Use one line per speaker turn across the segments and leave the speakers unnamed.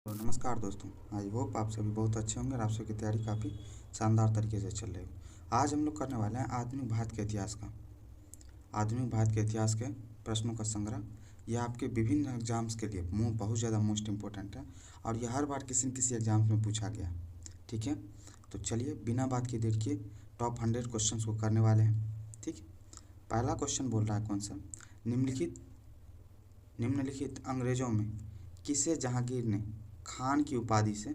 तो नमस्कार दोस्तों, आई होप आप सभी बहुत अच्छे होंगे और आप सबकी तैयारी काफ़ी शानदार तरीके से चल रही है। आज हम लोग करने वाले हैं आधुनिक भारत के इतिहास का आधुनिक भारत के इतिहास के प्रश्नों का संग्रह। यह आपके विभिन्न एग्जाम्स के लिए बहुत ज़्यादा मोस्ट इम्पोर्टेंट है और यह हर बार किसी न किसी एग्जाम्स में पूछा गया। ठीक है, तो चलिए बिना बात की देर किए टॉप 100 क्वेश्चन को करने वाले हैं। ठीक, पहला क्वेश्चन बोल रहा है कौन सा, निम्नलिखित अंग्रेजों में किसे जहांगीर ने खान की उपाधि से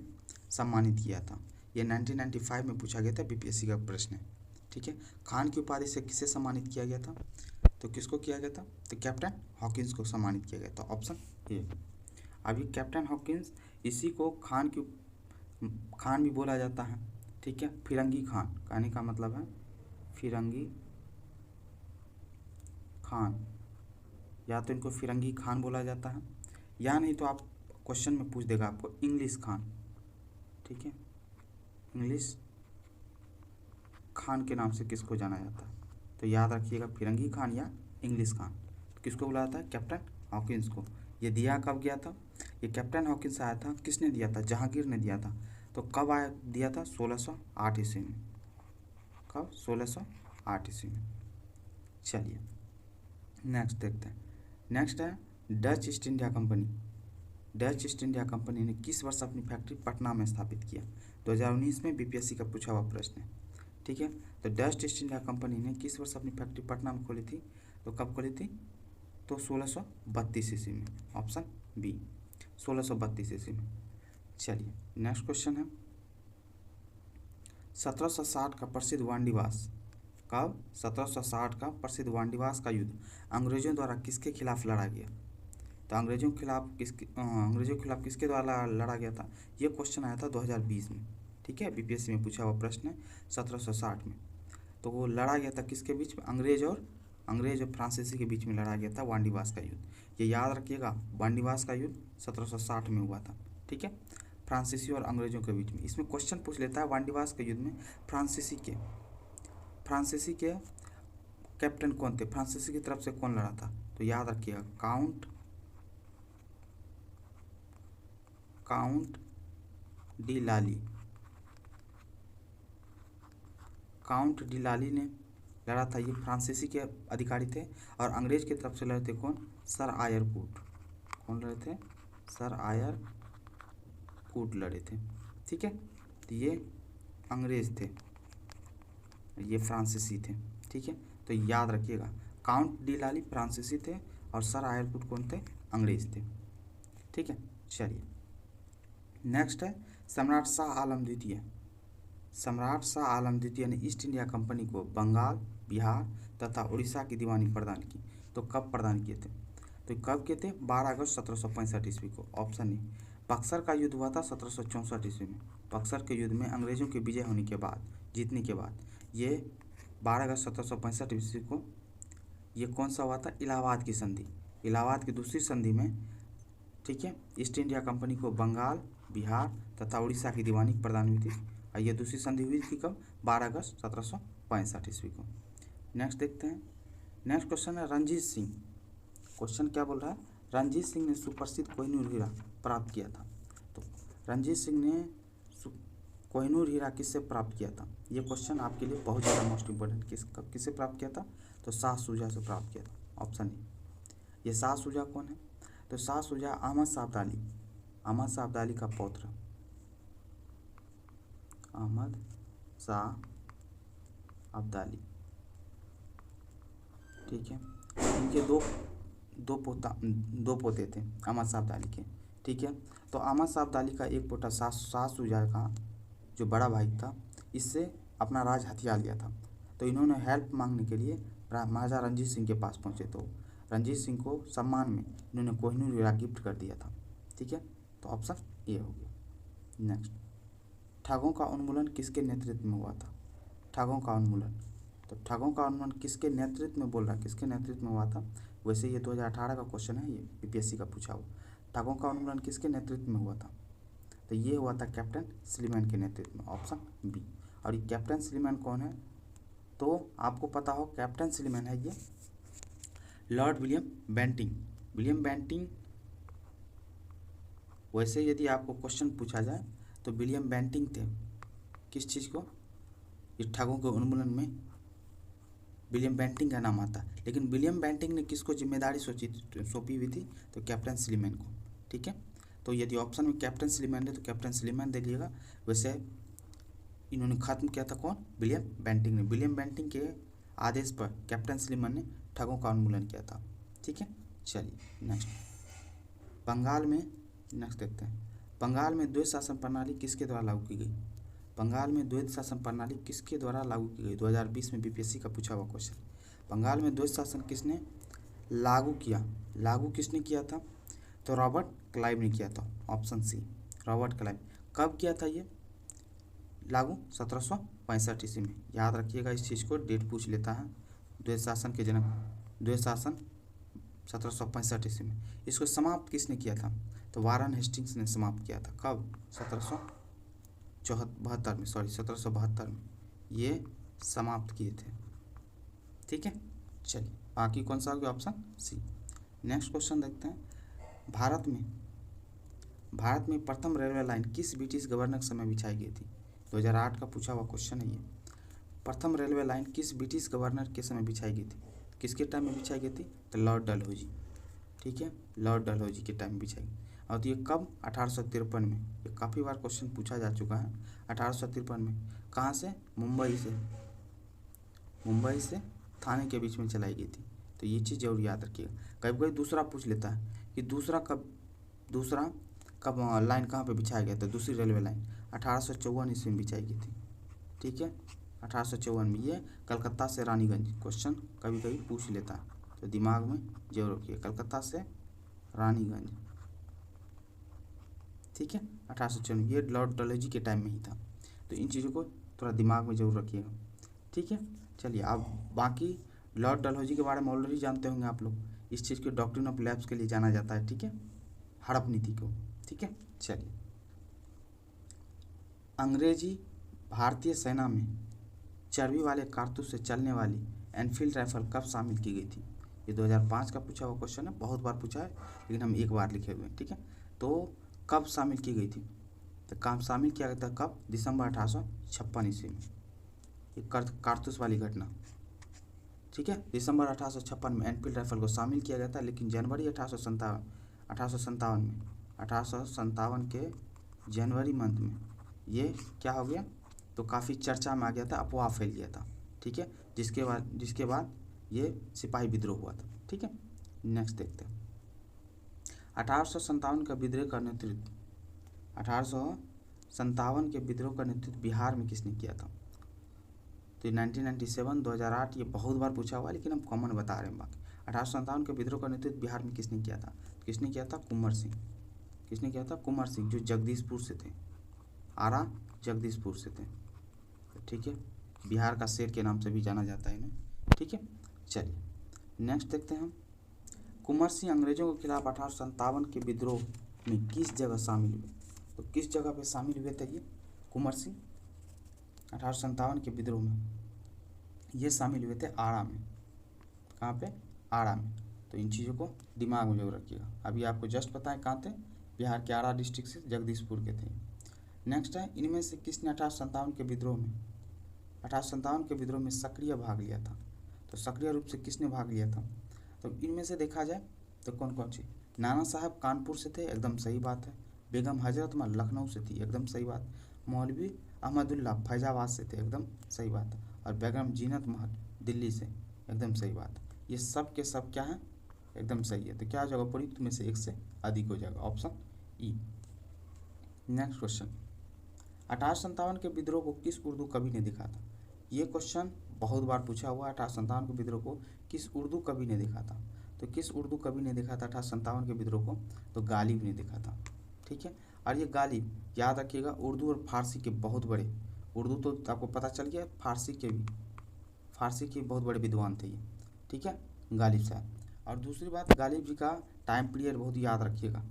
सम्मानित किया था। यह 1995 में पूछा गया था, बीपीएससी का प्रश्न है। ठीक है, खान की उपाधि से किसे सम्मानित किया गया था, तो किसको किया गया था, तो कैप्टन हॉकिंस को सम्मानित किया गया था, ऑप्शन ए। अभी कैप्टन हॉकिंस, इसी को खान भी बोला जाता है। ठीक है, फिरंगी खान कहने का मतलब है फिरंगी खान, या तो इनको फिरंगी खान बोला जाता है, या नहीं तो आप क्वेश्चन में पूछ देगा आपको इंग्लिश खान। ठीक है, इंग्लिश खान के नाम से किसको जाना जाता है, तो याद रखिएगा फिरंगी खान या इंग्लिश खान। तो किसको बुलाया था, कैप्टन हॉकिंस को। ये दिया कब गया था, ये कैप्टन हॉकिंस आया था, किसने दिया था, जहांगीर ने दिया था। तो कब आया दिया था, 1608 ईस्वी में। कब, 1608 ईस्वी में। चलिए नेक्स्ट देखते हैं। नेक्स्ट है Dutch east India company. Dutch east India company ने किस वर्ष अपनी फैक्ट्री पटना में स्थापित किया। 2019 में बीपीएससी का पूछा हुआ प्रश्न है। ठीक है, तो डच ईस्ट इंडिया कंपनी ने किस वर्ष अपनी फैक्ट्री पटना में खोली थी, तो कब खोली थी, तो 1632 ईस्वी में, ऑप्शन बी, 1632 ईस्वी में। चलिए नेक्स्ट क्वेश्चन है 1760 का प्रसिद्ध वांडीवास, कब, 1760 का प्रसिद्ध वांडीवास का युद्ध अंग्रेजों द्वारा किसके खिलाफ लड़ा गया। तो अंग्रेजों के खिलाफ किसके द्वारा लड़ा गया था, ये क्वेश्चन आया था 2020 में। ठीक है, बीपीएससी में पूछा हुआ प्रश्न है 1760 में। तो वो लड़ा गया था किसके बीच में, अंग्रेज और फ्रांसीसी के बीच में लड़ा गया था वांडीवास का युद्ध। ये याद रखिएगा, वांडीवास का युद्ध 1760 में हुआ था। ठीक है, फ्रांसीसी और अंग्रेजों के बीच में। इसमें क्वेश्चन पूछ लेता है वांडीवास के युद्ध में फ्रांसीसी के कैप्टन कौन थे, फ्रांसीसी की तरफ से कौन लड़ा था, तो याद रखिएगा काउंट डी लाली ने लड़ा था। ये फ्रांसीसी के अधिकारी थे। और अंग्रेज की तरफ से लड़े थे कौन, सर आयर कूट। कौन लड़े थे, सर आयर कूट लड़े थे। ठीक है, तो ये अंग्रेज थे, ये फ्रांसीसी थे। ठीक है, तो याद रखिएगा काउंट डी लाली फ्रांसीसी थे और सर आयर कूट कौन थे, अंग्रेज थे। ठीक है, चलिए नेक्स्ट है सम्राट शाह आलम द्वितीय ने ईस्ट इंडिया कंपनी को बंगाल, बिहार तथा उड़ीसा की दीवानी प्रदान की। तो कब प्रदान किए थे, तो कब किए थे, 12 अगस्त 1765 ईस्वी को, ऑप्शन ए। बक्सर का युद्ध हुआ था 1764 ईस्वी में। बक्सर के युद्ध में अंग्रेजों के विजय होने के बाद, जीतने के बाद, ये 12 अगस्त 1765 ईस्वी को ये कौन सा हुआ था, इलाहाबाद की संधि, इलाहाबाद की दूसरी संधि में। ठीक है, ईस्ट इंडिया कंपनी को बंगाल, बिहार तथा उड़ीसा की दीवानी प्रदान हुई थी। और ये दूसरी संधि हुई थी कब, 12 अगस्त 1765 ईस्वी को। नेक्स्ट देखते हैं। नेक्स्ट क्वेश्चन है रणजीत सिंह। क्वेश्चन क्या बोल रहा है, रणजीत सिंह ने सुप्रसिद्ध कोहिनूर हीरा प्राप्त किया था। तो रणजीत सिंह ने कोहिनूर हीरा किससे प्राप्त किया था, ये क्वेश्चन आपके लिए बहुत ज़्यादा मोस्ट इम्पोर्टेंट। किससे प्राप्त किया था, तो शाह शुजा से प्राप्त किया था, ऑप्शन ए। ये शाह शुजा कौन है, तो शाह शुजा अहमद शाह अब्दाली का पौत्र, अहमद शाह अब्दाली। ठीक है, इनके दो पोते थे अहमद शाह अब्दाली के। ठीक है, तो अहमद शाह अब्दाली का एक पोता शाह शुजा का जो बड़ा भाई था, इससे अपना राज हथिया लिया था। तो इन्होंने हेल्प मांगने के लिए महाराजा रणजीत सिंह के पास पहुंचे। तो रणजीत सिंह को सम्मान में इन्होंने कोहिनूर हीरा गिफ्ट कर दिया था। ठीक है, तो ऑप्शन ए हो गया। नेक्स्ट, ठगों का उन्मूलन किसके नेतृत्व में हुआ था, ठगों का उन्मूलन, तो ठगों का उन्मूलन किसके नेतृत्व में बोल रहा है, किसके नेतृत्व में हुआ था। वैसे ये 2018 का क्वेश्चन है, ये बीपीएससी का पूछा हुआ। ठगों का उन्मूलन किसके नेतृत्व में हुआ था, तो ये हुआ था कैप्टन स्लीमैन के नेतृत्व में, ऑप्शन बी। और ये कैप्टन स्लीमैन कौन है, तो आपको पता हो कैप्टन स्लीमैन है ये लॉर्ड विलियम बेंटिंग। वैसे यदि आपको क्वेश्चन पूछा जाए तो विलियम बेंटिंक थे किस चीज़ को, इस ठगों के उन्मूलन में विलियम बेंटिंक का नाम आता है। लेकिन विलियम बेंटिंक ने किसको जिम्मेदारी सौंपी हुई थी, तो कैप्टन स्लीमैन को। ठीक है, तो यदि ऑप्शन में कैप्टन स्लीमैन है तो कैप्टन स्लीमैन दे लीजिएगा। वैसे इन्होंने खत्म किया था कौन, विलियम बेंटिंक ने। विलियम बेंटिंक के आदेश पर कैप्टन स्लीमैन ने ठगों का उन्मूलन किया था। ठीक है, चलिए नेक्स्ट। बंगाल में नेक्स्ट देखते हैं, बंगाल में द्वैध शासन प्रणाली किसके द्वारा लागू की गई। बंगाल में द्वैध शासन प्रणाली किसके द्वारा लागू की गई, 2020 में बीपीएससी का पूछा हुआ क्वेश्चन। बंगाल में द्वैध शासन किसने लागू किया, लागू किसने किया था, तो रॉबर्ट क्लाइव ने किया था, ऑप्शन सी रॉबर्ट क्लाइव। कब किया था ये लागू, 1765 ईस्वी में। याद रखिएगा इस चीज़ को, डेट पूछ लेता है। द्वैध शासन के जन्म, द्वैध शासन 1765 ईस्वी में। इसको समाप्त किसने किया था, तो वारन हेस्टिंग्स ने समाप्त किया था। कब, 1772 में ये समाप्त किए थे। ठीक है, चलिए बाकी कौन सा हो गया, ऑप्शन सी। नेक्स्ट क्वेश्चन देखते हैं, भारत में प्रथम रेलवे लाइन किस ब्रिटिश गवर्नर के समय बिछाई गई थी। 2008 का पूछा हुआ क्वेश्चन है ये। प्रथम रेलवे लाइन किस ब्रिटिश गवर्नर के समय बिछाई गई थी, किसके टाइम में बिछाई गई थी, तो लॉर्ड डलहौजी। ठीक है, लॉर्ड डलहौजी के टाइम में बिछाई गई। और तो ये कब, 1853 में। ये काफ़ी बार क्वेश्चन पूछा जा चुका है। 1853 में कहाँ से, मुंबई से थाने के बीच में चलाई गई थी। तो ये चीज़ जरूर याद रखिएगा। कभी कभी दूसरा पूछ लेता है कि दूसरा कब लाइन कहाँ पे बिछाया गया था, दूसरी रेलवे लाइन 1854 ईस्वी में बिछाई गई थी। ठीक है, 1854 में। ये कलकत्ता से रानीगंज, क्वेश्चन कभी कभी पूछ लेता है, तो दिमाग में जरूर रखिए, कलकत्ता से रानीगंज। ठीक है, 1854, ये लॉर्ड डलहौजी के टाइम में ही था। तो इन चीज़ों को थोड़ा दिमाग में जरूर रखिएगा। ठीक है, चलिए अब बाकी लॉर्ड डलहौजी के बारे में ऑलरेडी जानते होंगे आप लोग। इस चीज़ को डॉक्ट्रिन ऑफ लैप्स के लिए जाना जाता है। ठीक है, हड़प नीति को। ठीक है, चलिए अंग्रेजी भारतीय सेना में चर्बी वाले कारतूस से चलने वाली एनफील्ड राइफल कब शामिल की गई थी। ये 2005 का पूछा हुआ क्वेश्चन है, बहुत बार पूछा है लेकिन हम एक बार लिखे हुए हैं। ठीक है, तो कब शामिल की गई थी, तो काम शामिल किया गया था कब, दिसंबर 1856 ईस्वी में। ये कारतूस वाली घटना। ठीक है, दिसंबर 1856 में एनफील्ड राइफल को शामिल किया गया था। लेकिन जनवरी 1857 के जनवरी मंथ में ये क्या हो गया, तो काफ़ी चर्चा में आ गया था, अफवाह फैल गया था। ठीक है, जिसके बाद ये सिपाही विद्रोह हुआ था। ठीक है, नेक्स्ट देखते हैं, 1857 का विद्रोह का नेतृत्व 1857 के विद्रोह का नेतृत्व बिहार में किसने किया था। तो 1997, 2008 ये बहुत बार पूछा हुआ है लेकिन हम कॉमन बता रहे हैं। बाकी 1857 के विद्रोह का नेतृत्व बिहार में किसने किया था, किसने किया था, कुंवर सिंह। किसने किया था, कुंवर सिंह, जो जगदीशपुर से थे, आरा जगदीशपुर से थे। ठीक है, बिहार का शेर के नाम से भी जाना जाता है इन्हें। ठीक है, चलिए नेक्स्ट देखते हैं हम, कुंवर सिंह अंग्रेजों के खिलाफ 1857 के विद्रोह में किस जगह शामिल हुए। तो किस जगह पे शामिल हुए थे ये कुंवर सिंह 1857 के विद्रोह में, ये शामिल हुए थे आरा में। कहाँ पे, आरा में। तो इन चीज़ों को दिमाग में जरूर रखिएगा। अभी आपको जस्ट पता है कहाँ थे, बिहार के आरा डिस्ट्रिक्ट से जगदीशपुर के थे। नेक्स्ट है, इनमें से किसने 1857 के विद्रोह में सक्रिय भाग लिया था। तो सक्रिय रूप से किसने भाग लिया था, तो इनमें से देखा जाए तो कौन कौन सी, नाना साहब कानपुर से थे, एकदम सही बात है। बेगम हजरत महल लखनऊ से थी, एकदम सही बात। मौलवी अहमदुल्ला फैजाबाद से थे, एकदम सही बात। और बेगम जीनत महल दिल्ली से, एकदम सही बात। ये सब के सब क्या है, एकदम सही है। तो क्या हो जाएगा, उपयुक्त में से एक से अधिक हो जाएगा, ऑप्शन ई। नेक्स्ट क्वेश्चन, 1857 के विद्रोह को किस उर्दू कवि ने लिखा था। ये क्वेश्चन बहुत बार पूछा हुआ है, 1857 के विद्रोह को किस उर्दू कवि ने लिखा था। तो किस उर्दू कवि ने लिखा था 1857 के विद्रोह को, तो गालिब ने लिखा था। ठीक है, और ये गालिब याद रखिएगा उर्दू और फारसी के बहुत बड़े, उर्दू तो आपको पता चल गया, फारसी के बहुत बड़े विद्वान थे ये। ठीक है, गालिब साहब। और दूसरी बात, गालिब जी का टाइम पीरियड बहुत याद रखिएगा।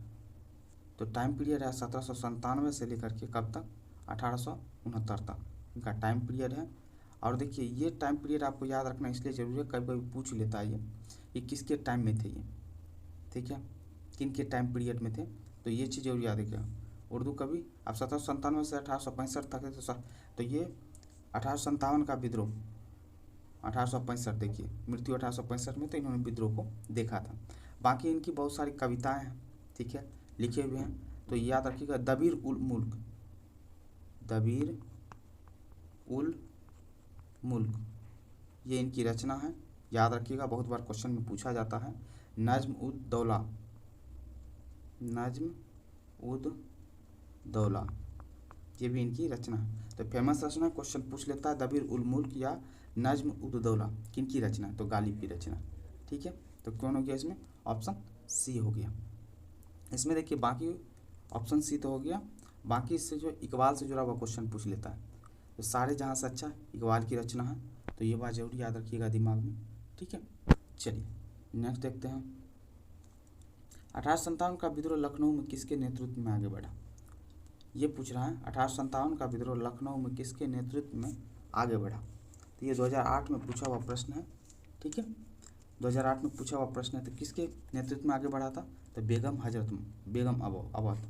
तो टाइम पीरियड है 1797 से लेकर के कब तक, 1869 तक इनका टाइम पीरियड है। और देखिए ये टाइम पीरियड आपको याद रखना इसलिए जरूरी है, कभी कभी पूछ लेता है ये किसके टाइम में थे ये। ठीक है, किन के टाइम पीरियड में थे, तो ये चीज़ जरूर याद रखिएगा। उर्दू कवि अब 1797 से 1865 तक है, तो ये 1857 का विद्रोह 1865 देखिए, मृत्यु 1865 में, तो इन्होंने विद्रोह को देखा था। बाकी इनकी बहुत सारी कविताएं हैं, ठीक है, लिखे हुए हैं, तो याद रखिएगा दबीर उल मुल्क, दबीर उल मुल्क ये इनकी रचना है, याद रखिएगा, बहुत बार क्वेश्चन में पूछा जाता है। नज्म उद दौला, नज्म उद दौला ये भी इनकी रचना है। तो फेमस रचना क्वेश्चन पूछ लेता है, दबीर उल मुल्क या नज्म उद दौला किनकी रचना है, तो गालिब की रचना, ठीक है। तो कौन हो गया इसमें, ऑप्शन सी हो गया। इसमें देखिए बाकी ऑप्शन सी तो हो गया, बाकी इससे जो इकबाल से जुड़ा हुआ क्वेश्चन पूछ लेता है, तो सारे जहाँ से अच्छा इकबाल की रचना है, तो ये बात जरूर याद रखिएगा दिमाग में, ठीक है। चलिए नेक्स्ट देखते हैं। 1857 का विद्रोह लखनऊ में किसके नेतृत्व में आगे बढ़ा, ये पूछ रहा है। 1857 का विद्रोह लखनऊ में किसके नेतृत्व में आगे बढ़ा, तो ये 2008 में पूछा हुआ प्रश्न है, ठीक है। 2008 में पूछा हुआ प्रश्न है, तो किसके नेतृत्व में आगे बढ़ा था, तो बेगम अवध,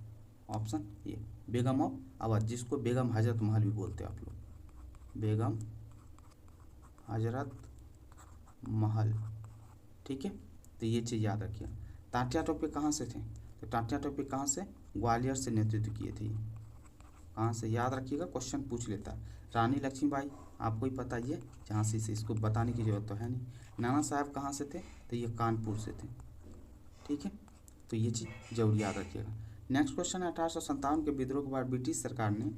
ऑप्शन ये बेगम अवध, जिसको बेगम हजरत महल भी बोलते हैं आप लोग, बेगम हजरत महल, ठीक है। तो ये चीज़ याद रखिए। तात्या टोपे कहाँ से थे, तो तात्या टोपे कहाँ से, ग्वालियर से नेतृत्व किए थे, कहाँ से, याद रखिएगा, क्वेश्चन पूछ लेता है। रानी लक्ष्मीबाई आपको ही पता ही है, झांसी से, इसको बताने की जरूरत तो है नहीं। नाना साहब कहाँ से थे, तो ये कानपुर से थे, ठीक है। तो ये चीज़ जरूर याद रखिएगा। नेक्स्ट क्वेश्चन है, 1857 के विद्रोह के बाद ब्रिटिश सरकार ने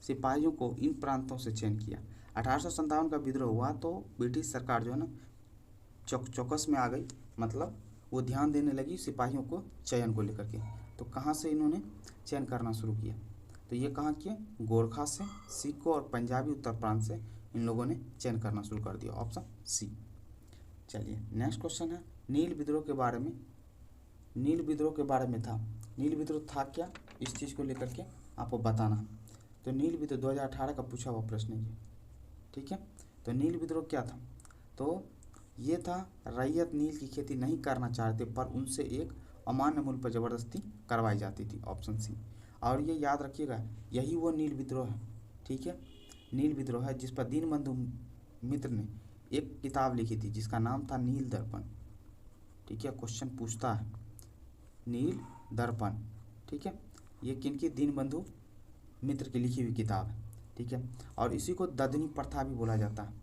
सिपाहियों को इन प्रांतों से चयन किया। 1857 का विद्रोह हुआ तो ब्रिटिश सरकार जो है ना चौकस में आ गई, मतलब वो ध्यान देने लगी सिपाहियों को चयन को लेकर के। तो कहाँ से इन्होंने चयन करना शुरू किया, तो ये कहाँ किए, गोरखा से, सिखों और पंजाबी उत्तर प्रांत से इन लोगों ने चयन करना शुरू कर दिया, ऑप्शन सी। चलिए नेक्स्ट क्वेश्चन है, नील विद्रोह के बारे में, नील विद्रोह के बारे में था, नील विद्रोह था क्या, इस चीज़ को लेकर के आपको बताना है। तो नील विद्रोह 2018 का पूछा हुआ प्रश्न है ये, ठीक है। तो नील विद्रोह क्या था, तो ये था रैयत नील की खेती नहीं करना चाहते, पर उनसे एक अमान्य मूल्य पर ज़बरदस्ती करवाई जाती थी, ऑप्शन सी। और ये याद रखिएगा, यही वो नील विद्रोह है, ठीक है, नील विद्रोह है जिस पर दीनबंधु मित्र ने एक किताब लिखी थी जिसका नाम था नील दर्पण, ठीक है। क्वेश्चन पूछता है नील दर्पण, ठीक है, ये किनकी, दीनबंधु मित्र की लिखी हुई किताब है, ठीक है। और इसी को ददनी प्रथा भी बोला जाता है,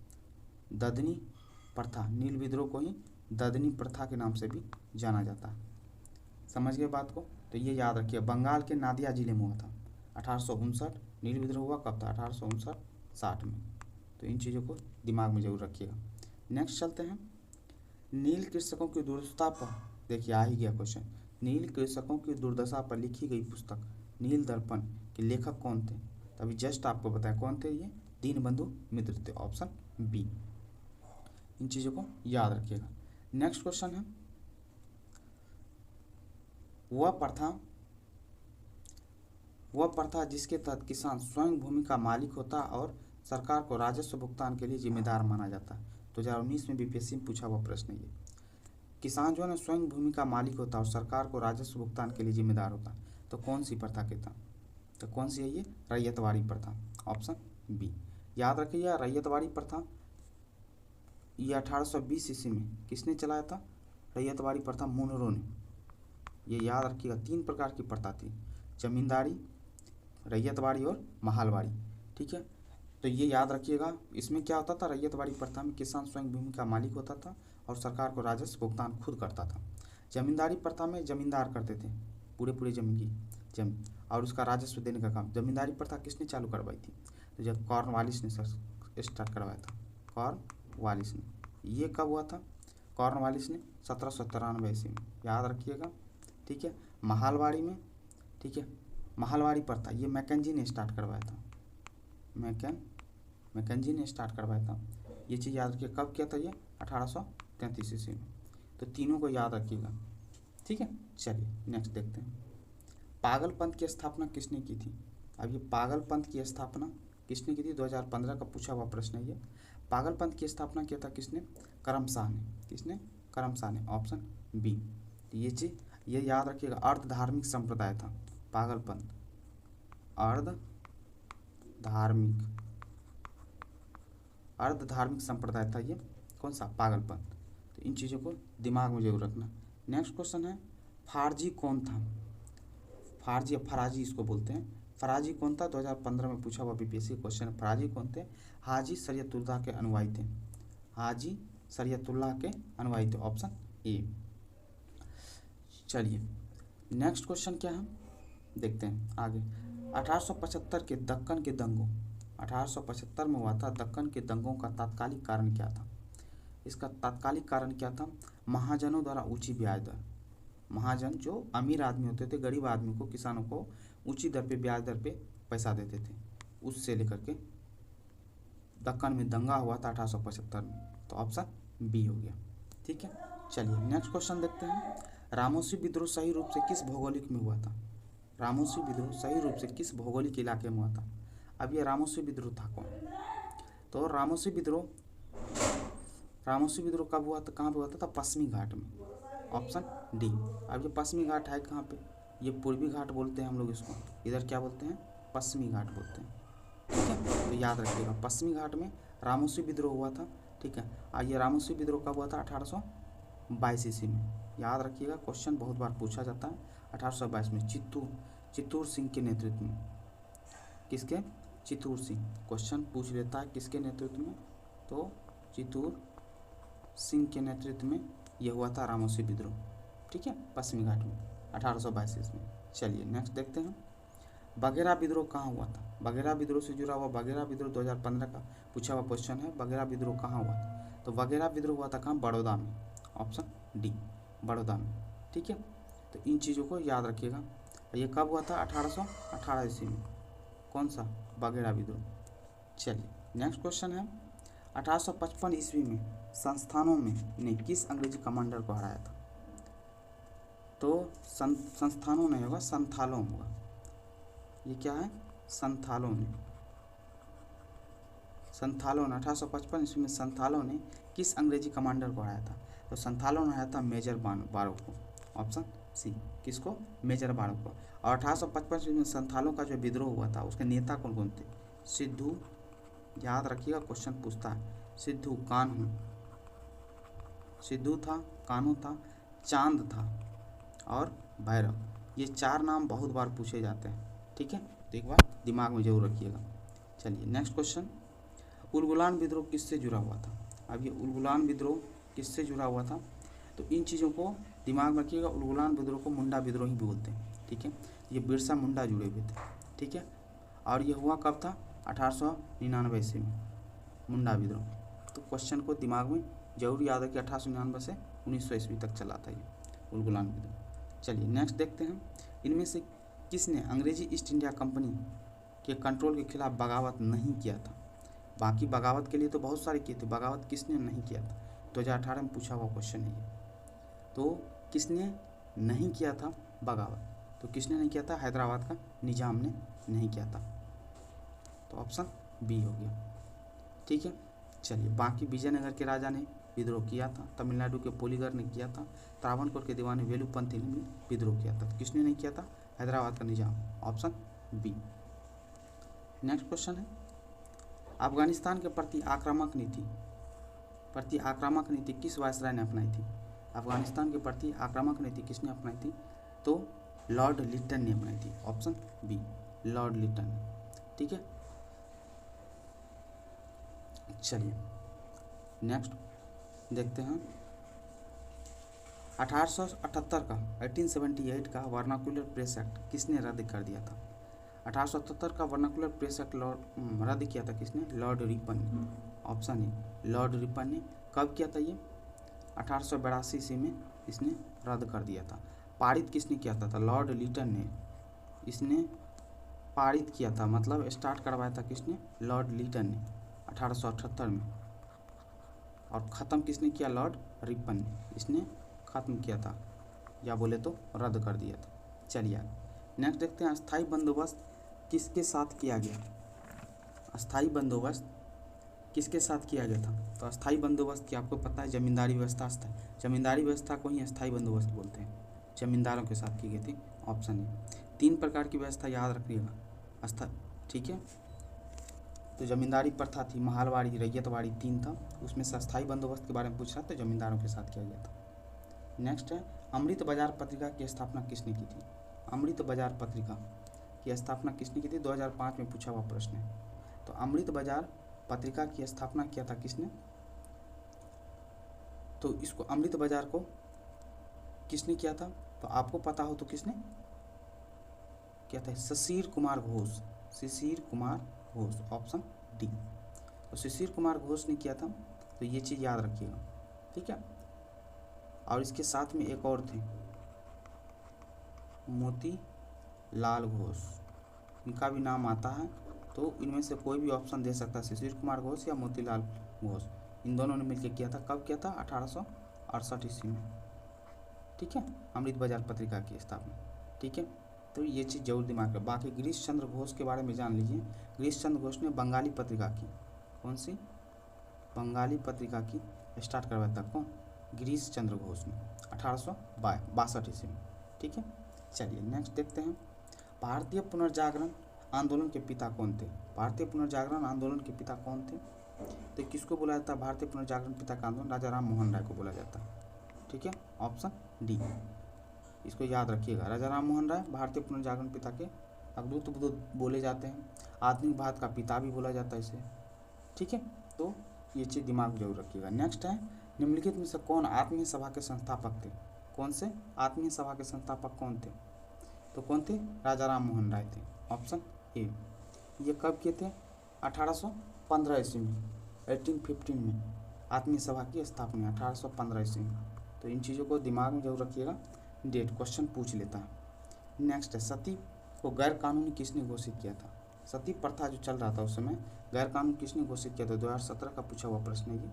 ददनी प्रथा, नील विद्रोह को ही ददनी प्रथा के नाम से भी जाना जाता है, समझ गए बात को। तो ये याद रखिए, बंगाल के नादिया जिले में हुआ था 1859, नील विद्रोह हुआ कब था, 1859-60 में। तो इन चीज़ों को दिमाग में जरूर रखिएगा। नेक्स्ट चलते हैं, नील कृषकों की दुर्दशा पर, देखिए आ ही गया क्वेश्चन, नील कृषकों की दुर्दशा पर लिखी गई पुस्तक नील दर्पण के लेखक कौन थे, अभी जस्ट आपको बताया कौन थे, ये दीनबंधु मित्र थे, ऑप्शन बी। इन चीज़ों को याद रखिएगा। नेक्स्ट क्वेश्चन है, वह प्रथा जिसके तहत किसान स्वयं भूमि का मालिक होता और सरकार को राजस्व भुगतान के लिए जिम्मेदार माना जाता है। 2019 में बीपीएससी में पूछा हुआ प्रश्न है ये, किसान जो है ना स्वयं भूमि का मालिक होता और सरकार को राजस्व भुगतान के लिए जिम्मेदार होता, तो कौन सी प्रथा कहता, तो कौन सी है ये, रैयतवाड़ी प्रथा, ऑप्शन बी। याद रखिए रैयतवाड़ी प्रथा ये 1820 ईस्वी में किसने चलाया था, रैयतवाड़ी प्रथा मुनरो ने, ये याद रखिएगा। 3 प्रकार की प्रथा थी, जमींदारी, रैयतवाड़ी और महालवाड़ी, ठीक है। तो ये याद रखिएगा, इसमें क्या होता था, रैयतवाड़ी प्रथा में किसान स्वयं भूमि का मालिक होता था और सरकार को राजस्व भुगतान खुद करता था। जमींदारी प्रथा में जमींदार करते थे पूरे जमीन की जमीन और उसका राजस्व देने का काम। जमींदारी प्रथा किसने चालू करवाई थी, तो जब कॉर्नवालिस ने स्टार्ट करवाया था, कॉर्नवालिस ने। ये कब हुआ था, कॉर्नवालिस ने 1793 ईस्वी में, याद रखिएगा, ठीक है। महालवाड़ी में, ठीक है, महालवाड़ी प्रथा ये मैकेंजी ने स्टार्ट करवाया था, मैकेंजी ने स्टार्ट करवाया था, ये चीज़ याद रखिए। कब किया था ये, 1833 ईस्वी में। तो तीनों को याद रखिएगा, ठीक है। चलिए नेक्स्ट देखते हैं, पागल पंथ की स्थापना किसने की थी। अब ये पागल पंथ की स्थापना किसने की थी, 2015 का पूछा हुआ प्रश्न है ये। पागल पंथ की स्थापना किया था किसने, करमशाह ने, किसने, करमशाह ने, ऑप्शन बी। तो ये चीज़ ये याद रखिएगा, अर्ध धार्मिक संप्रदाय था, पागलपंथ, अर्ध धार्मिक संप्रदाय था ये, कौन सा, पागलपंथ। तो इन चीज़ों को दिमाग में जरूर रखना। नेक्स्ट क्वेश्चन है, फारजी कौन था? फारजी या फराजी इसको बोलते हैं। फराजी कौन था? 2015 में पूछा हुआ बीपीएससी क्वेश्चन। फराजी कौन थे? हाजी शरीयतुल्लाह के अनुयायी थे, हाजी शरीयतुल्लाह के अनुयायी थे, ऑप्शन ए। चलिए नेक्स्ट क्वेश्चन क्या है देखते हैं आगे। 1875 के दक्कन के दंगों, 1875 में हुआ था दक्कन के दंगों का तात्कालिक कारण क्या था? इसका तात्कालिक कारण क्या था? महाजनों द्वारा ऊंची ब्याज दर। महाजन जो अमीर आदमी होते थे, गरीब आदमी को, किसानों को ऊंची दर पे, ब्याज दर पे पैसा देते थे, उससे लेकर के दक्कन में दंगा हुआ था 1875 में, तो ऑप्शन बी हो गया। ठीक है, चलिए नेक्स्ट क्वेश्चन देखते हैं। रामोसी विद्रोह सही रूप से किस भौगोलिक में हुआ था? रामोसी विद्रोह सही रूप से किस भौगोलिक इलाके में हुआ था? अब ये रामोसी विद्रोह था कौन? तो रामोसी विद्रोह कब हुआ था, कहाँ पे हुआ था? पश्चिमी घाट में, ऑप्शन डी। अब ये पश्चिमी घाट है कहाँ पे? ये पूर्वी घाट बोलते हैं हम लोग इसको, इधर क्या बोलते हैं? पश्चिमी घाट बोलते हैं। ठीक है, तो याद रखिएगा पश्चिमी घाट में रामोसी विद्रोह हुआ था। ठीक है, और ये रामोसी विद्रोह कब हुआ था? 1822 ईस्वी में। याद रखिएगा, क्वेश्चन बहुत बार पूछा जाता है। 1822 में चित्तूर सिंह के नेतृत्व में। किसके? चित्तूर सिंह। क्वेश्चन पूछ लेता है किसके नेतृत्व में, तो चित्तूर सिंह के नेतृत्व में यह हुआ था रामोसी विद्रोह। ठीक है, पश्चिमी घाट में 1822 ईस्वी में। चलिए नेक्स्ट देखते हैं, बघेरा विद्रोह कहाँ हुआ था? बघेरा विद्रोह से जुड़ा हुआ, बघेरा विद्रोह 2015 का पूछा हुआ क्वेश्चन है। बघेरा विद्रोह कहाँ हुआ था? तो बघेरा विद्रोह हुआ था कहाँ? बड़ौदा में, ऑप्शन डी, बड़ौदा में। ठीक है, तो इन चीज़ों को याद रखिएगा। ये कब हुआ था? 1818 ईस्वी में। कौन सा? बघेरा विद्रोह। चलिए नेक्स्ट क्वेश्चन है, 1855 ईस्वी में संस्थानों में ने किस अंग्रेजी कमांडर को हराया था? तो संस्थानों नहीं होगा, संथालों होगा। ये क्या है? संथालों ने 1855 ईस्वी में संथालों ने किस अंग्रेजी कमांडर को हराया था? तो संथालों ने हराया था मेजर बारो को, ऑप्शन सी। किसको? मेजर बारो को। और 1855 ईस्वी में संथालों का जो विद्रोह हुआ था उसके नेता कौन कौन थे? सिद्धू, याद रखिएगा क्वेश्चन पूछता है, सिद्धू, कान्हू, सिद्धू था, कान्हू था, चांद था और भैरव। ये चार नाम बहुत बार पूछे जाते हैं। ठीक है, तो एक बार दिमाग में जरूर रखिएगा। चलिए नेक्स्ट क्वेश्चन, उलगुलान विद्रोह किससे जुड़ा हुआ था? अब ये उलगुलान विद्रोह किससे जुड़ा हुआ था? तो इन चीज़ों को दिमाग में रखिएगा। उलगुलान विद्रोह को मुंडा विद्रोह ही बोलते हैं। ठीक है, ये बिरसा मुंडा जुड़े हुए थे। ठीक है, और ये हुआ कब था? 1899 ईस्वी में, मुंडा विद्रोह। तो क्वेश्चन को दिमाग में जरूर याद रखिए, 1899 से 1900 ईस्वी तक चला था ये उलगुलान विद्रोह। चलिए नेक्स्ट देखते हैं, इनमें से किसने अंग्रेजी ईस्ट इंडिया कंपनी के कंट्रोल के खिलाफ बगावत नहीं किया था? बाकी बगावत के लिए तो बहुत सारे किए थे, बगावत किसने नहीं किया था? 2018 में पूछा हुआ क्वेश्चन है ये। तो किसने नहीं किया था बगावत? तो किसने नहीं किया था? हैदराबाद का निजाम ने नहीं किया था, तो ऑप्शन बी हो गया। ठीक है, चलिए बाकी विजयनगर के राजा ने विद्रोह किया था, तमिलनाडु के पोलीगर ने किया था, त्रावणकोर के दीवान वेलुपंथी ने भी विद्रोह किया था। तो किसने नहीं किया था? हैदराबाद का निजाम, ऑप्शन बी। नेक्स्ट क्वेश्चन है, अफगानिस्तान के प्रति आक्रामक नीति किस वायसराय ने अपनाई थी? अफगानिस्तान के प्रति आक्रामक नीति किसने अपनाई थी? तो लॉर्ड लिटन ने अपनाई थी, ऑप्शन बी, लॉर्ड लिटन। ठीक है, चलिए नेक्स्ट देखते हैं, 1878 का वर्नाकुलर प्रेस एक्ट किसने रद्द कर दिया था? 1878 का वर्नाकुलर प्रेस एक्ट रद्द किया था किसने? लॉर्ड रिपन ने, ऑप्शन ए, लॉर्ड रिपन ने। कब किया था ये? 1882 ईस्वी में इसने रद्द कर दिया था। पारित किसने किया था? लॉर्ड लिटन ने इसने पारित किया था, मतलब स्टार्ट करवाया था किसने? लॉर्ड लिटन ने 1878 में। और ख़त्म किसने किया? लॉर्ड रिपन ने इसने ख़त्म किया था, या बोले तो रद्द कर दिया था। चलिए नेक्स्ट देखते हैं, अस्थाई बंदोबस्त किसके साथ किया गया? अस्थाई बंदोबस्त किसके साथ किया गया था? तो अस्थाई बंदोबस्त की आपको पता है, जमींदारी व्यवस्था को ही अस्थाई बंदोबस्त बोलते हैं। जमींदारों के साथ की गई थी। Option A. 3 प्रकार की व्यवस्था याद रखिएगा। ठीक है, तो जमींदारी प्रथा थी, महालवाड़ी, रैयतवाड़ी, 3 था। उसमें से अस्थायी बंदोबस्त के बारे में पूछ रहा था, जमींदारों के साथ किया गया था। नेक्स्ट है अमृत बाजार पत्रिका की स्थापना किसने की थी? अमृत बाजार पत्रिका की स्थापना किसने की थी? 2005 में पूछा हुआ प्रश्न है। तो अमृत बाजार पत्रिका की स्थापना किया था किसने? तो इसको अमृत बाजार को किसने किया था? तो आपको पता हो तो किसने किया था? शिशिर कुमार घोष। Shishir Kumar Ghosh, option D. तो शिशिर कुमार घोष ने किया था, तो ये चीज़ याद रखिएगा, ठीक है। और इसके साथ में एक और थे, मोती लाल घोष, इनका भी नाम आता है। तो इनमें से कोई भी ऑप्शन दे सकता है, शिशिर कुमार घोष या मोतीलाल घोष। इन दोनों ने मिलकर किया था। कब किया था? 1868 ईस्वी में, ठीक है, अमृत बाजार पत्रिका की स्थापना, ठीक है। तो ये चीज़ जरूर दिमाग में। बाकी गिरीश चंद्र घोष के बारे में जान लीजिए। गिरीश चंद्र घोष ने बंगाली पत्रिका की, कौन सी? बंगाली पत्रिका की स्टार्ट करवाया था। कौन? गिरीश चंद्र घोष ने 1862 ईस्वी में, ठीक है। चलिए नेक्स्ट देखते हैं, भारतीय पुनर्जागरण आंदोलन के पिता कौन थे? भारतीय पुनर्जागरण आंदोलन के पिता कौन थे? तो किसको बोला जाता है भारतीय पुनर्जागरण पिता का आंदोलन? राजा राम मोहन राय को बोला जाता है, ठीक है, ऑप्शन डी। इसको याद रखिएगा, राजा राम मोहन राय भारतीय पुनर्जागरण पिता के अग्रदूत बोले जाते हैं। आधुनिक भारत का पिता भी बोला जाता है इसे, ठीक है। तो ये चीज़ दिमाग में जरूर रखिएगा। नेक्स्ट है, निम्नलिखित में से कौन आत्मीय सभा के संस्थापक थे? कौन से आत्मीय सभा के संस्थापक कौन थे? तो कौन थे? राजा राम मोहन राय थे, ऑप्शन ए। ये कब किए थे? 1815 ईस्वी में, 1815 में आत्मीय सभा की स्थापना 1815 ईस्वी में। तो इन चीज़ों को दिमाग में जरूर रखिएगा, डेट क्वेश्चन पूछ लेता है। नेक्स्ट है, सती को गैर कानूनी किसने घोषित किया था? सती प्रथा जो चल रहा था उस समय, गैर कानूनी किसने घोषित किया था? 2017 का पूछा हुआ प्रश्न है ये।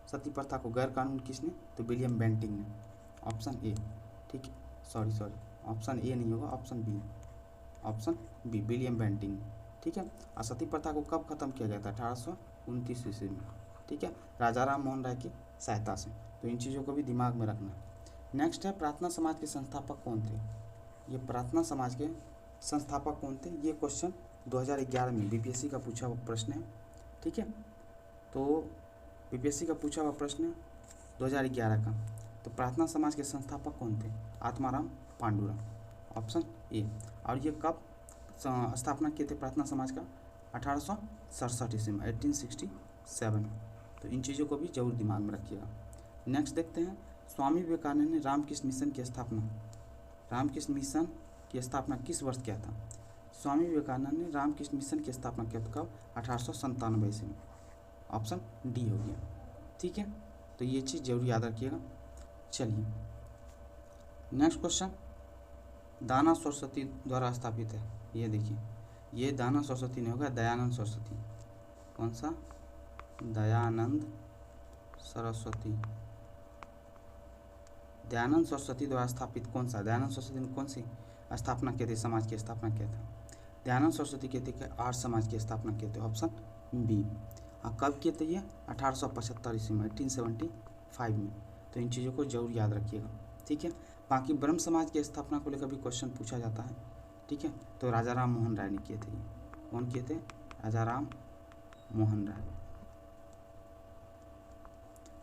सती प्रथा को गैर कानूनी किसने? तो विलियम बेंटिंग ने, ऑप्शन ए, ठीक है। सॉरी ऑप्शन ए नहीं होगा, option B, option B, William Bentinck, ठीक है। और सती प्रथा को कब खत्म किया गया था? 1829 ईस्वी में, ठीक है, राजा राम मोहन राय की सहायता से। तो इन चीज़ों को भी दिमाग में रखना। नेक्स्ट है, प्रार्थना समाज के संस्थापक कौन थे? ये प्रार्थना समाज के संस्थापक कौन थे? ये क्वेश्चन 2011 में बीपीएससी का पूछा हुआ प्रश्न है, ठीक है। तो बीपीएससी का पूछा हुआ प्रश्न 2011 का। तो प्रार्थना समाज के संस्थापक कौन थे? Atmaram Pandurang, option A. और ये कब स्थापना किए थे प्रार्थना समाज का? 1867 ईस्वी में, 1867। तो इन चीज़ों को भी जरूर दिमाग में रखिएगा। नेक्स्ट देखते हैं, स्वामी विवेकानंद ने रामकृष्ण मिशन की स्थापना किस वर्ष किया था? स्वामी विवेकानंद ने रामकृष्ण मिशन की स्थापना किया था कब? 1897 ईस्वी में, ऑप्शन डी हो गया, ठीक है। तो ये चीज़ जरूर याद रखिएगा। चलिए नेक्स्ट क्वेश्चन, दाना सरस्वती द्वारा स्थापित है। ये देखिए, ये दाना सरस्वती नहीं होगा, दयानंद सरस्वती। कौन सा? दयानंद सरस्वती। दयानंद सरस्वती द्वारा स्थापित कौन सा? दयानंद सरस्वती ने कौन सी स्थापना की थी? समाज की स्थापना किया था। दयानंद सरस्वती कहते कि आर्य समाज की स्थापना किए थे, ऑप्शन बी। और कब किए थे ये? 1875 ईस्वी में, 1875 में। तो इन चीज़ों को जरूर याद रखिएगा, ठीक है। बाकी ब्रह्म समाज की स्थापना को लेकर भी क्वेश्चन पूछा जाता है, ठीक है। तो राजा राम मोहन राय ने किए थे। ये कौन किए थे? राजा राम मोहन राय।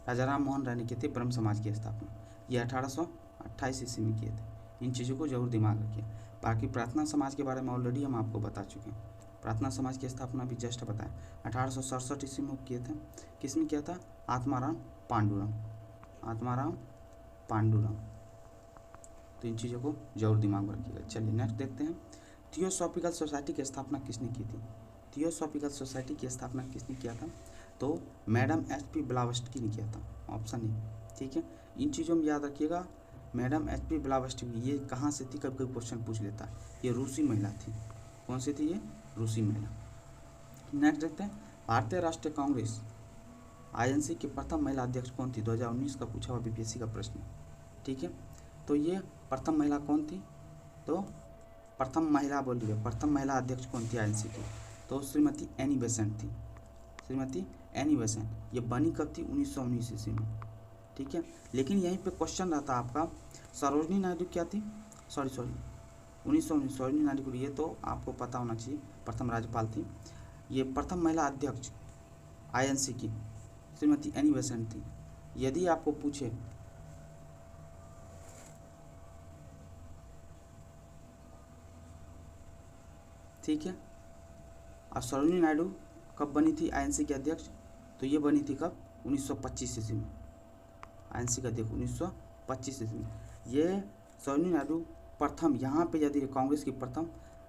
राजा राम मोहन राय ने किए थे ब्रह्म समाज की स्थापना। ये 1828 ईस्वी में किए थे। इन चीज़ों को जरूर दिमाग रखिए। बाकी प्रार्थना समाज के बारे में ऑलरेडी हम आपको बता चुके हैं। प्रार्थना समाज की स्थापना भी जस्ट बताया, 1867 ईस्वी में किए थे। किसने किया था? आत्माराम पांडुरंग, आत्माराम पांडुरंग। तो इन चीज़ों को जरूर दिमाग में रखिएगा। चलिए नेक्स्ट देखते हैं, थियोसॉफिकल सोसाइटी की स्थापना किसने की थी? थियोसॉफिकल सोसाइटी की स्थापना किसने किया था? तो मैडम एच.पी. ब्लावत्स्की ने किया था, ऑप्शन ए, ठीक है। इन चीज़ों में याद रखिएगा, मैडम एच.पी. ब्लावत्स्की ये कहाँ से थी? कभी कभी क्वेश्चन पूछ लेता है। ये रूसी महिला थी। कौन सी थी ये? रूसी महिला। नेक्स्ट देखते हैं, भारतीय राष्ट्रीय कांग्रेस आईएनसी की प्रथम महिला अध्यक्ष कौन थी? 2019 का पूछा हुआ बीपीएससी का प्रश्न, ठीक है। तो ये प्रथम महिला कौन थी? तो प्रथम महिला बोलिए, प्रथम महिला अध्यक्ष कौन थी आईएनसी की? तो श्रीमती एनी बेसेंट थी, श्रीमती एनी बेसेंट। ये बनी कब थी? 1919 ईस्वी में, ठीक है। लेकिन यहीं पे क्वेश्चन रहता है आपका, सरोजिनी नायडू क्या थी, सॉरी 1919 सरोजिनी नायडू, ये तो आपको पता होना चाहिए, प्रथम राज्यपाल थी। ये प्रथम महिला अध्यक्ष आईएनसी की श्रीमती एनी बेसेंट थी। यदि आपको पूछे ठीक है, और सरोजिनी नायडू कब बनी थी आईएनसी के अध्यक्ष, तो ये बनी थी कब, 1925 ईस्वी में। आईएनसी का अध्यक्ष 1925 ईस्वी में। ये सरोजिनी नायडू प्रथम, यहाँ पे यदि कांग्रेस की प्रथम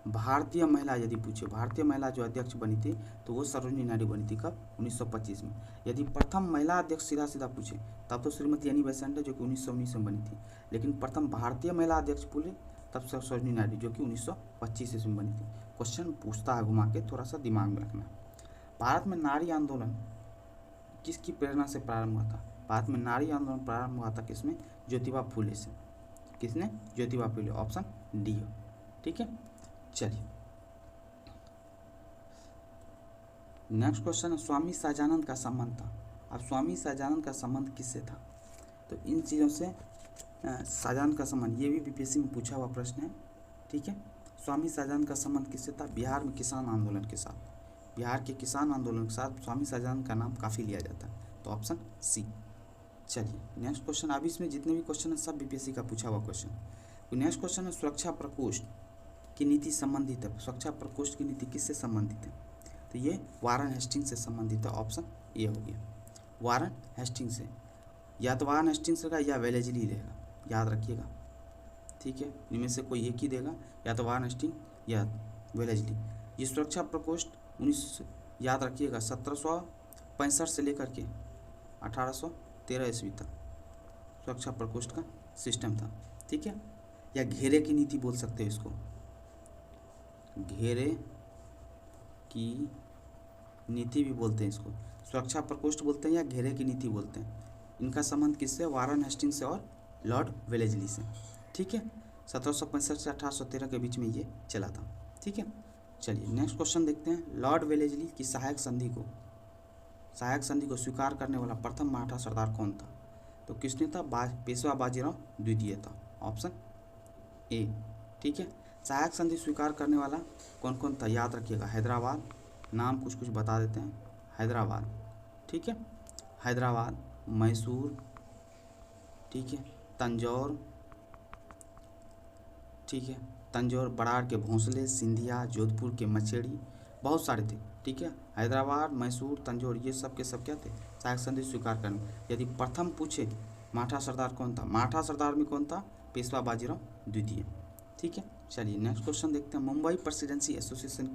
भारतीय महिला यदि पूछे, भारतीय महिला जो अध्यक्ष बनी थी तो वो सरोजिनी नायडू बनी थी कब, 1925 में। यदि प्रथम महिला अध्यक्ष सीधा सीधा पूछे तब तो श्रीमती एनी बेसेंट है जो कि 1919 में बनी थी, लेकिन प्रथम भारतीय महिला अध्यक्ष बोले तब सरोजिनी नायडू जो कि 1925 ईस्वी में बनी थी। क्वेश्चन पूछता है घुमा के, थोड़ा सा दिमाग में रखना। भारत में नारी आंदोलन किसकी प्रेरणा से प्रारंभ हुआ था? भारत में नारी आंदोलन प्रारंभ हुआ था किसमें, ज्योतिबा फुले से। किसने, ज्योतिबा फुले, ऑप्शन डी हो। ठीक है, चलिए नेक्स्ट क्वेश्चन है, स्वामी सहजानंद का संबंध था। अब स्वामी सहजानंद का संबंध किससे था, तो इन चीज़ों से सहजानंद का संबंध, ये भी बीपीएससी में पूछा हुआ प्रश्न है। ठीक है, स्वामी सहजानंद का संबंध किससे था, बिहार में किसान आंदोलन के साथ। बिहार के किसान आंदोलन के साथ स्वामी सहजानंद का नाम काफ़ी लिया जाता है, तो ऑप्शन सी। चलिए नेक्स्ट क्वेश्चन, अभी इसमें जितने भी क्वेश्चन है सब बीपीएससी का पूछा हुआ क्वेश्चन। तो नेक्स्ट क्वेश्चन है, सुरक्षा प्रकोष्ठ की नीति संबंधित है। सुरक्षा प्रकोष्ठ की नीति किससे संबंधित है, तो ये वारन हेस्टिंग से संबंधित है, ऑप्शन ए हो गया, वारन हेस्टिंग से। या तो वारन हेस्टिंग्स रहेगा या वेलेजली रहेगा, याद रखिएगा। ठीक है, इनमें से कोई एक ही देगा, या तो वारन हेस्टिंग या वेलेजली। ये सुरक्षा प्रकोष्ठ 19 याद रखिएगा 1765 से लेकर के 1813 ईस्वी तक सुरक्षा प्रकोष्ठ का सिस्टम था। ठीक है, या घेरे की नीति बोल सकते हो इसको, घेरे की नीति भी बोलते हैं इसको, सुरक्षा प्रकोष्ठ बोलते हैं या घेरे की नीति बोलते हैं। इनका संबंध किससे, वारन हेस्टिंग से और लॉर्ड वेलेजली से। ठीक है, 1765 से 1813 के बीच में ये चला था। ठीक है, चलिए नेक्स्ट क्वेश्चन देखते हैं। लॉर्ड वेलेजली की सहायक संधि को स्वीकार करने वाला प्रथम मराठा सरदार कौन था, तो किसने था, पेशवा बाजीराव द्वितीय था, ऑप्शन ए। ठीक है, सहायक संधि स्वीकार करने वाला कौन कौन था, याद रखिएगा। हैदराबाद, नाम कुछ कुछ बता देते हैं, हैदराबाद। ठीक है, हैदराबाद, मैसूर, ठीक है, तंजौर, ठीक है, तंजौर, बड़ार के भोंसले, सिंधिया, जोधपुर के मछेड़ी, बहुत सारे थे। ठीक है, हैदराबाद, मैसूर, तंजौर, ये सब के सब क्या थे, सहायक संधि स्वीकार करने। यदि प्रथम पूछे मराठा सरदार कौन था, मराठा सरदार में कौन था, पेशवा बाजीराव द्वितीय। ठीक है, चलिए नेक्स्ट क्वेश्चन देखते हैं। मुंबई प्रेसिडेंसी एसोसिएशन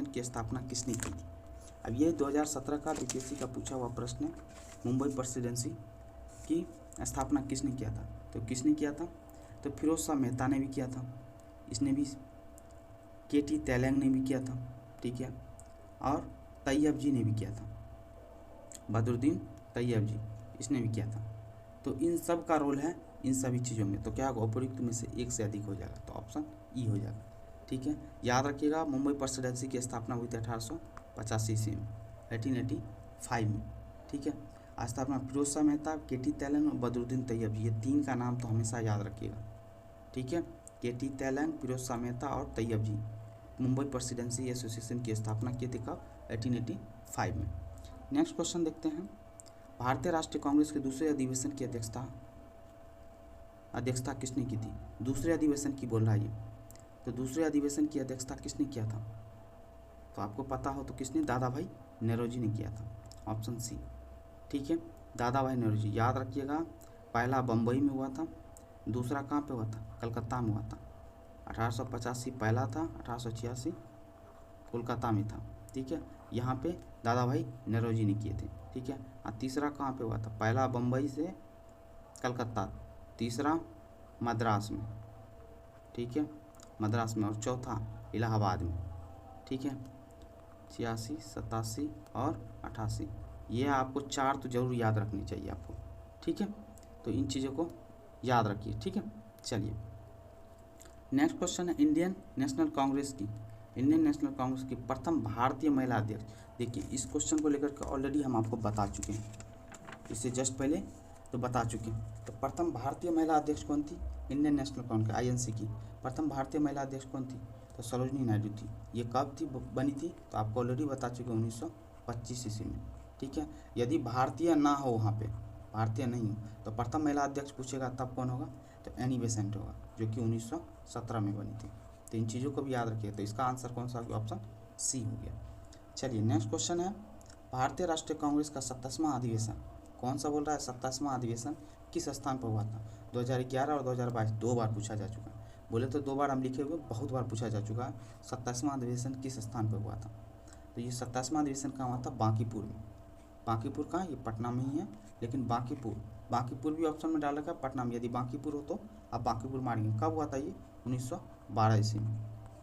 की स्थापना किसने की थी। अब ये 2017 का बीपीएससी का पूछा हुआ प्रश्न है। मुंबई प्रेसिडेंसी की स्थापना किसने किया था, तो किसने किया था, तो फिरोज शाह मेहता ने भी किया था, इसने भी, केटी तैलंग ने भी किया था। ठीक है, और तैयब जी ने भी किया था, बदरुद्दीन तैयब जी, इसने भी किया था। तो इन सब का रोल है इन सभी चीज़ों में, तो क्या होगा, उपयुक्त में से एक से अधिक हो जाएगा, तो ऑप्शन ई हो जाएगा। ठीक है, याद रखिएगा मुंबई प्रेसिडेंसी की स्थापना हुई थी 1885 ईस्वी में, 1885 में। ठीक है, स्थापना फिरोज शाह मेहता, केटी तैलंग और बदरुद्दीन तैयब जी, ये तीन का नाम तो हमेशा याद रखिएगा। ठीक है, केटी तैलंग, फिरोज शाह मेहता और तैयब जी मुंबई प्रेसिडेंसी एसोसिएशन की स्थापना की थी कब, 1885 में। नेक्स्ट क्वेश्चन देखते हैं। भारतीय राष्ट्रीय कांग्रेस के दूसरे अधिवेशन की अध्यक्षता किसने की थी, दूसरे अधिवेशन की बोल रहा है ये, तो दूसरे अधिवेशन की अध्यक्षता किसने किया था, तो आपको पता हो तो किसने, दादा भाई नेरोजी ने किया था, ऑप्शन सी। ठीक है, दादा भाई नेरोजी, याद रखिएगा। पहला बम्बई में हुआ था, दूसरा कहाँ पे हुआ था, कलकत्ता में हुआ था। 1885 पहला था, 1886 कोलकाता में था। ठीक है, यहाँ पे दादा भाई नेरोजी ने किए थे। ठीक है, और तीसरा कहाँ पे हुआ था, पहला बम्बई से कलकत्ता, तीसरा मद्रास में। ठीक है, मद्रास में, और चौथा इलाहाबाद में। ठीक है, 86, 87 और 88, ये आपको चार तो जरूर याद रखनी चाहिए आपको। ठीक है, तो इन चीज़ों को याद रखिए। ठीक है, चलिए नेक्स्ट क्वेश्चन है। इंडियन नेशनल कांग्रेस की प्रथम भारतीय महिला अध्यक्ष। देखिए इस क्वेश्चन को लेकर के ऑलरेडी हम आपको बता चुके हैं, इससे जस्ट पहले तो बता चुके हैं। तो तो प्रथम भारतीय महिला अध्यक्ष कौन थी? इंडियन नेशनल कांग्रेस INC की प्रथम भारतीय महिला अध्यक्ष कौन थी? तो सरोजनी नायडू थी। ये कब थी बनी थी? तो आपको ऑलरेडी बता चुके 1925 ईस्वी में। ठीक है, यदि भारतीय ना हो, वहाँ पे भारतीय नहीं हो, तो प्रथम महिला अध्यक्ष पूछेगा तब कौन होगा? तो एनी बेसेंट होगा, जो कि 1917 में बनी थी। तो इन चीज़ों को भी याद रखिए। तो इसका आंसर कौन सा हो गया? ऑप्शन सी हो गया। चलिए नेक्स्ट क्वेश्चन है, भारतीय राष्ट्रीय कांग्रेस का 27वां अधिवेशन कौन सा बोल रहा है? 27वां अधिवेशन किस स्थान पर हुआ था? 2011 और 2022 दो बार पूछा जा चुका है। बोले तो दो बार हम लिखे हुए, बहुत बार पूछा जा चुका है। 27वां अधिवेशन किस स्थान पर हुआ था? तो ये 27वां अधिवेशन कहाँ हुआ था? बांकीपुर में। बांकीपुर कहाँ? ये पटना में ही है, लेकिन बांकीपुर भी ऑप्शन में डाल रखा है, पटना में। यदि बांकीपुर हो तो आप बांकीपुर मारेंगे। कब हुआ था ये? 1912 ईस्वी में।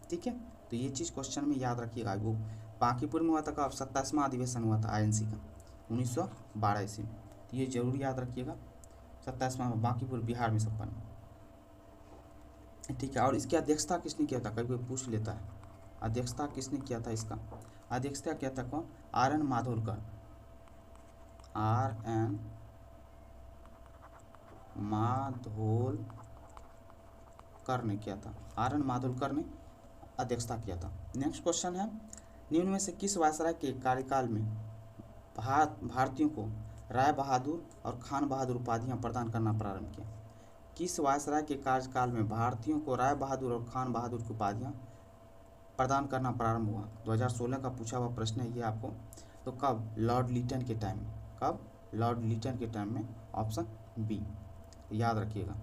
ठीक है, तो ये चीज़ क्वेश्चन में याद रखिएगा। वो बांकीपुर में हुआ था कब? 27वां अधिवेशन हुआ था INC का 1912 ईस्वी में। तो ये जरूर याद रखिएगा, 27वां बांकीपुर, बिहार में संपन्न। ठीक है, और इसकी अध्यक्षता किसने किया था? कभी कोई पूछ लेता है, अध्यक्षता किसने किया था इसका? अध्यक्षता किया था कौन? RN माधोलकर। RN माधोलकर ने किया था। RN माधोलकर ने अध्यक्षता किया था। नेक्स्ट क्वेश्चन है, निम्न में से किस वायसराय के कार्यकाल में भारतीयों को राय बहादुर और खान बहादुर उपाधियां प्रदान करना प्रारंभ किया? किस वायसराय के कार्यकाल में भारतीयों को राय बहादुर और खान बहादुर की उपाधियां प्रदान करना प्रारंभ हुआ? 2016 का पूछा हुआ प्रश्न है ये आपको। तो कब? लॉर्ड लिटन के टाइम में। कब? लॉर्ड लिटन के टाइम में। ऑप्शन बी, याद रखिएगा।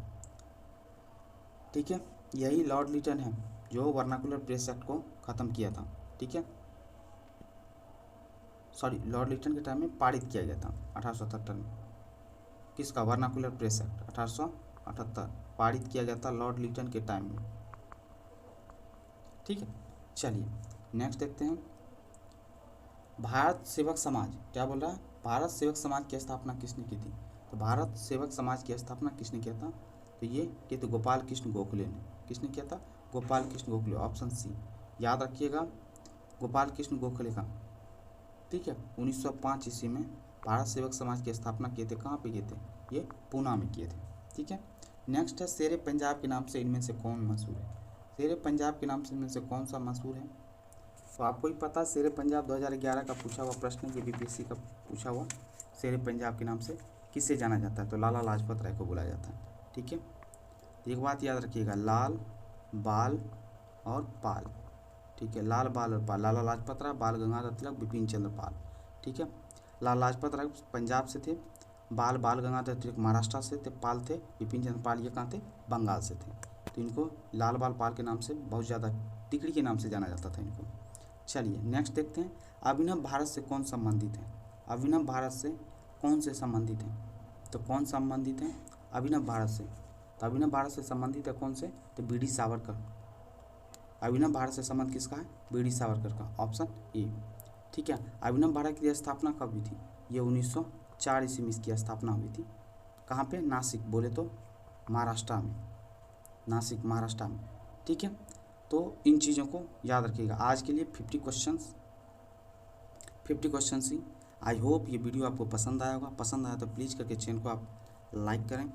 ठीक है, यही लॉर्ड लिटन है जो वर्नाकुलर प्रेस एक्ट को ख़त्म किया था। ठीक है, सॉरी, लॉर्ड लिटन के टाइम में पारित किया गया था 1878 में। किसका? वर्नाकुलर प्रेस एक्ट 1878 पारित किया गया था लॉर्ड लिटन के टाइम में। ठीक है, चलिए नेक्स्ट देखते हैं। भारत सेवक समाज क्या बोल रहा है? भारत सेवक समाज की स्थापना किसने की थी? तो भारत सेवक समाज की स्थापना किसने किया था? तो ये कि तो गोपाल कृष्ण गोखले ने। किसने किया था? गोपाल कृष्ण गोखले। ऑप्शन सी, याद रखिएगा, गोपाल कृष्ण गोखले का। ठीक है, 1905 ईस्वी में भारत सेवक समाज की स्थापना किए थे। कहाँ पे किए थे? ये पूना में किए थे। ठीक है, नेक्स्ट है, शेरे पंजाब के नाम से इनमें से कौन मशहूर है? शेरे पंजाब के नाम से इनमें से कौन सा मशहूर है? तो आपको ही पता, शेरे पंजाब 2011 का पूछा हुआ प्रश्न, ये BPSC का पूछा हुआ। शेरे पंजाब के नाम से किससे जाना जाता है? तो लाला लाजपत राय को बुलाया जाता है। ठीक है, एक बात याद रखिएगा, लाल, बाल और पाल। ठीक है, लाल, बाल और पाल। लाला लाजपत राय, बाल गंगाधर तिलक, बिपिन चंद्र पाल। ठीक है, लाला लाजपत राय पंजाब से थे, बाल गंगाधर तिलक महाराष्ट्र से थे, पाल थे बिपिन चंद्र पाल, ये कहाँ थे? बंगाल से थे। तो इनको लाल, बाल, पाल के नाम से बहुत ज़्यादा, टिकड़ी के नाम से जाना जाता था इनको। चलिए नेक्स्ट देखते हैं, अभिनव भारत से कौन संबंधित है? अभिनव भारत से कौन से संबंधित हैं? तो कौन संबंधित हैं अभिनव भारत से? तो अभिनव भारत से संबंधित है कौन से? तो BD सावरकर। अभिनव भारत से संबंध किसका है? BD सावरकर का। Option A. ठीक है, अभिनव भारत की स्थापना कब हुई थी? ये 1904 ईस्वी में इसकी स्थापना हुई थी। कहाँ पे? नासिक, बोले तो महाराष्ट्र में, नासिक महाराष्ट्र में। ठीक है, तो इन चीज़ों को याद रखिएगा। आज के लिए 50 क्वेश्चंस ही। आई होप ये वीडियो आपको पसंद आया होगा। पसंद आया तो प्लीज़ करके चैनल को आप लाइक करें,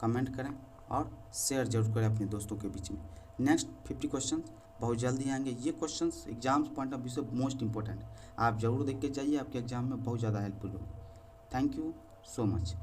कमेंट करें और शेयर जरूर करें अपने दोस्तों के बीच में। नेक्स्ट 50 क्वेश्चंस बहुत जल्दी आएंगे। ये questions exams point of view से मोस्ट इंपॉर्टेंट है, आप जरूर देख के जाइए, आपके एग्जाम में बहुत ज़्यादा हेल्पफुल होगी। Thank you so much.